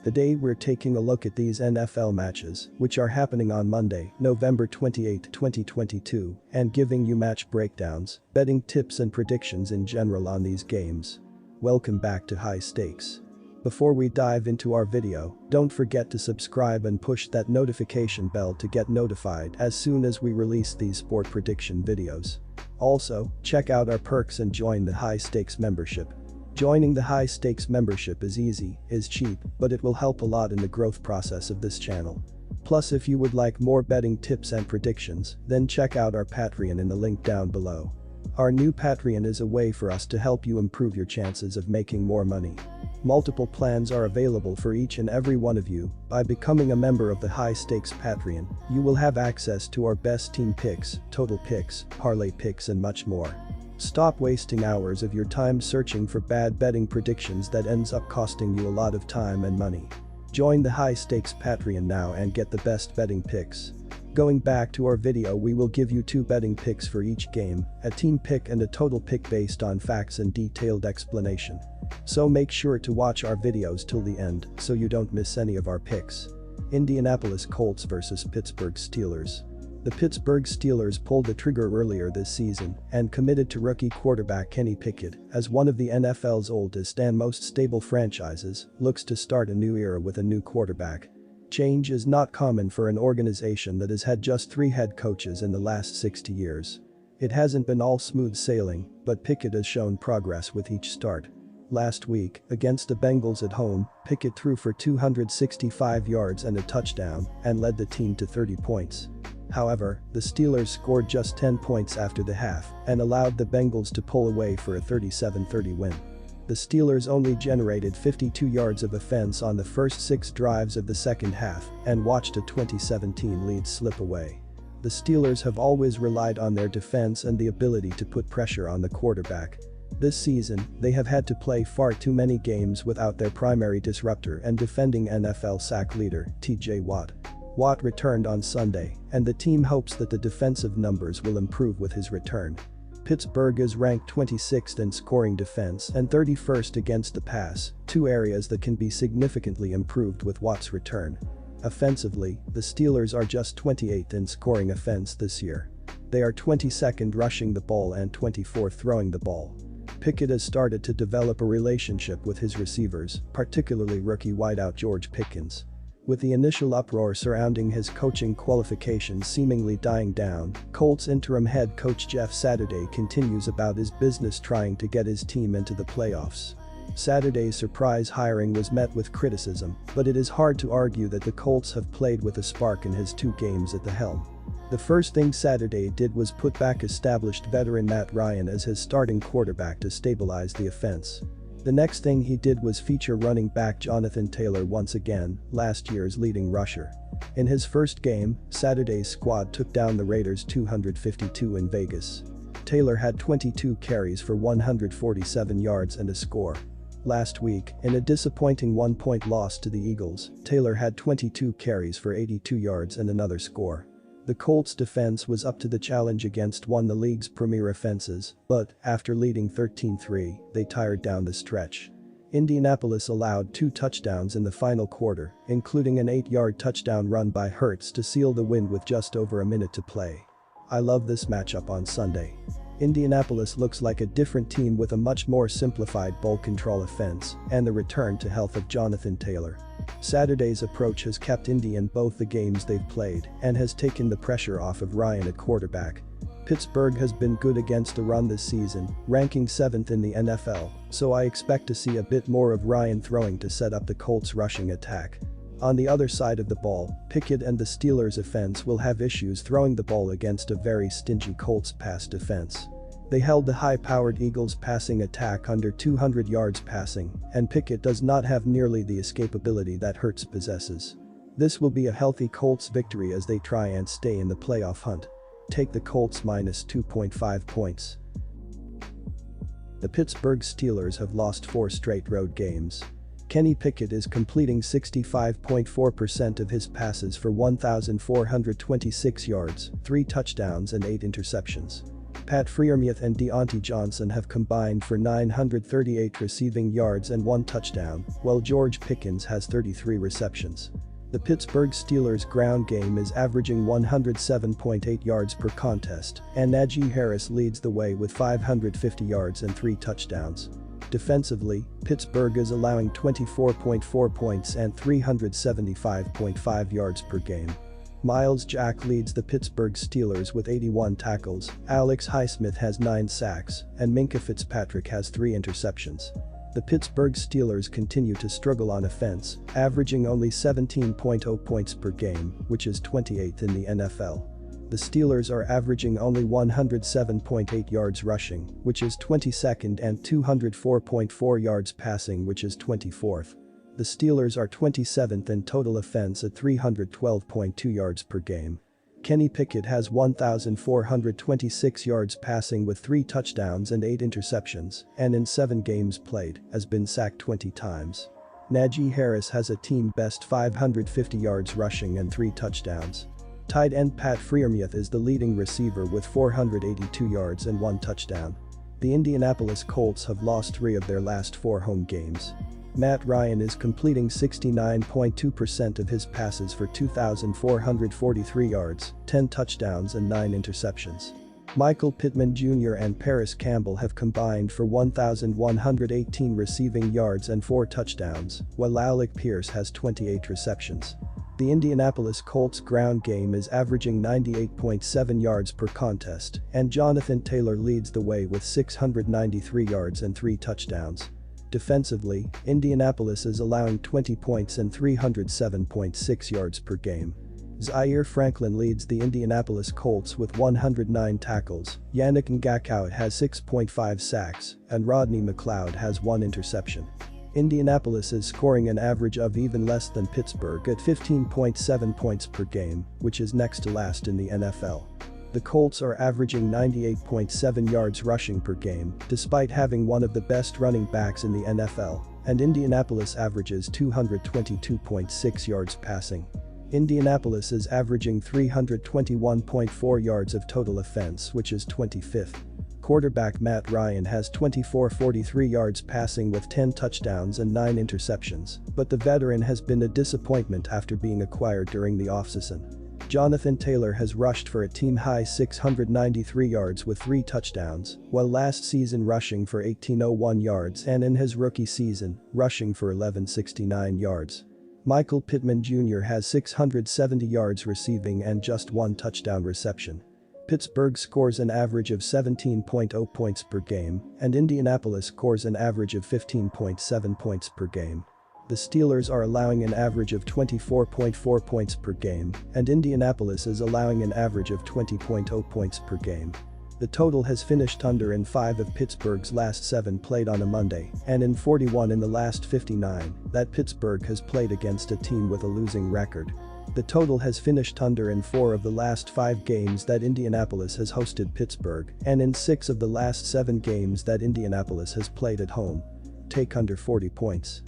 Today we're taking a look at these NFL matches, which are happening on Monday, November 28, 2022, and giving you match breakdowns, betting tips and predictions in general on these games. Welcome back to High Stakes. Before we dive into our video, don't forget to subscribe and push that notification bell to get notified as soon as we release these sport prediction videos. Also, check out our perks and join the High Stakes membership. Joining the High Stakes membership is easy, is cheap, but it will help a lot in the growth process of this channel. Plus, if you would like more betting tips and predictions, then check out our Patreon in the link down below. Our new Patreon is a way for us to help you improve your chances of making more money. Multiple plans are available for each and every one of you. By becoming a member of the High Stakes Patreon, you will have access to our best team picks, total picks, parlay picks and much more. Stop wasting hours of your time searching for bad betting predictions that ends up costing you a lot of time and money. Join the High Stakes Patreon now and get the best betting picks. Going back to our video, we will give you 2 betting picks for each game, a team pick and a total pick based on facts and detailed explanation. So make sure to watch our videos till the end so you don't miss any of our picks. Indianapolis Colts vs Pittsburgh Steelers. The Pittsburgh Steelers pulled the trigger earlier this season and committed to rookie quarterback Kenny Pickett as one of the NFL's oldest and most stable franchises looks to start a new era with a new quarterback. Change is not common for an organization that has had just 3 head coaches in the last 60 years. It hasn't been all smooth sailing, but Pickett has shown progress with each start. Last week, against the Bengals at home, Pickett threw for 265 yards and a touchdown and led the team to 30 points. However, the Steelers scored just 10 points after the half and allowed the Bengals to pull away for a 37-30 win. The Steelers only generated 52 yards of offense on the first 6 drives of the second half and watched a 2017 lead slip away. The Steelers have always relied on their defense and the ability to put pressure on the quarterback. This season, they have had to play far too many games without their primary disruptor and defending NFL sack leader, T.J. Watt. Watt returned on Sunday, and the team hopes that the defensive numbers will improve with his return. Pittsburgh is ranked 26th in scoring defense and 31st against the pass, 2 areas that can be significantly improved with Watt's return. Offensively, the Steelers are just 28th in scoring offense this year. They are 22nd rushing the ball and 24th throwing the ball. Pickett has started to develop a relationship with his receivers, particularly rookie wideout George Pickens. With the initial uproar surrounding his coaching qualifications seemingly dying down, Colts interim head coach Jeff Saturday continues about his business trying to get his team into the playoffs. Saturday's surprise hiring was met with criticism, but it is hard to argue that the Colts have played with a spark in his 2 games at the helm. The first thing Saturday did was put back established veteran Matt Ryan as his starting quarterback to stabilize the offense. The next thing he did was feature running back Jonathan Taylor once again, last year's leading rusher. In his first game, Saturday's squad took down the Raiders 252 in Vegas. Taylor had 22 carries for 147 yards and a score. Last week, in a disappointing 1-point loss to the Eagles, Taylor had 22 carries for 82 yards and another score. The Colts defense was up to the challenge against one of the league's premier offenses, but, after leading 13-3, they tired down the stretch. Indianapolis allowed 2 touchdowns in the final quarter, including an 8-yard touchdown run by Hurts to seal the win with just over a minute to play. I love this matchup on Sunday. Indianapolis looks like a different team with a much more simplified ball control offense and the return to health of Jonathan Taylor. Saturday's approach has kept Indy in both the games they've played and has taken the pressure off of Ryan at quarterback. Pittsburgh has been good against the run this season, ranking 7th in the NFL, so I expect to see a bit more of Ryan throwing to set up the Colts' rushing attack. On the other side of the ball, Pickett and the Steelers' offense will have issues throwing the ball against a very stingy Colts pass defense. They held the high-powered Eagles' passing attack under 200 yards passing, and Pickett does not have nearly the escapability that Hurts possesses. This will be a healthy Colts victory as they try and stay in the playoff hunt. Take the Colts minus 2.5 points. The Pittsburgh Steelers have lost 4 straight road games. Kenny Pickett is completing 65.4% of his passes for 1,426 yards, 3 touchdowns and 8 interceptions. Pat Freiermuth and Deontay Johnson have combined for 938 receiving yards and 1 touchdown, while George Pickens has 33 receptions. The Pittsburgh Steelers' ground game is averaging 107.8 yards per contest, and Najee Harris leads the way with 550 yards and 3 touchdowns. Defensively, Pittsburgh is allowing 24.4 points and 375.5 yards per game. Myles Jack leads the Pittsburgh Steelers with 81 tackles, Alex Highsmith has 9 sacks, and Minkah Fitzpatrick has 3 interceptions. The Pittsburgh Steelers continue to struggle on offense, averaging only 17.0 points per game, which is 28th in the NFL. The Steelers are averaging only 107.8 yards rushing, which is 22nd, and 204.4 yards passing, which is 24th. The Steelers are 27th in total offense at 312.2 yards per game. Kenny Pickett has 1,426 yards passing with 3 touchdowns and 8 interceptions, and in 7 games played, has been sacked 20 times. Najee Harris has a team-best 550 yards rushing and 3 touchdowns. Tight end Pat Freiermuth is the leading receiver with 482 yards and 1 touchdown. The Indianapolis Colts have lost 3 of their last 4 home games. Matt Ryan is completing 69.2% of his passes for 2,443 yards, 10 touchdowns and 9 interceptions. Michael Pittman Jr. and Paris Campbell have combined for 1,118 receiving yards and 4 touchdowns, while Alec Pierce has 28 receptions. The Indianapolis Colts ground game is averaging 98.7 yards per contest, and Jonathan Taylor leads the way with 693 yards and 3 touchdowns. Defensively, Indianapolis is allowing 20 points and 307.6 yards per game. Zaire Franklin leads the Indianapolis Colts with 109 tackles, Yannick Ngakoue has 6.5 sacks, and Rodney McLeod has 1 interception. Indianapolis is scoring an average of even less than Pittsburgh at 15.7 points per game, which is next to last in the NFL. The Colts are averaging 98.7 yards rushing per game, despite having one of the best running backs in the NFL, and Indianapolis averages 222.6 yards passing. Indianapolis is averaging 321.4 yards of total offense, which is 25th. Quarterback Matt Ryan has 2,443 yards passing with 10 touchdowns and 9 interceptions, but the veteran has been a disappointment after being acquired during the offseason. Jonathan Taylor has rushed for a team-high 693 yards with 3 touchdowns, while last season rushing for 1,801 yards and in his rookie season, rushing for 1,169 yards. Michael Pittman Jr. has 670 yards receiving and just 1 touchdown reception. Pittsburgh scores an average of 17.0 points per game, and Indianapolis scores an average of 15.7 points per game. The Steelers are allowing an average of 24.4 points per game, and Indianapolis is allowing an average of 20.0 points per game. The total has finished under in 5 of Pittsburgh's last 7 played on a Monday, and in 41 in the last 59 that Pittsburgh has played against a team with a losing record. The total has finished under in 4 of the last 5 games that Indianapolis has hosted Pittsburgh, and in 6 of the last 7 games that Indianapolis has played at home. Take under 40 points.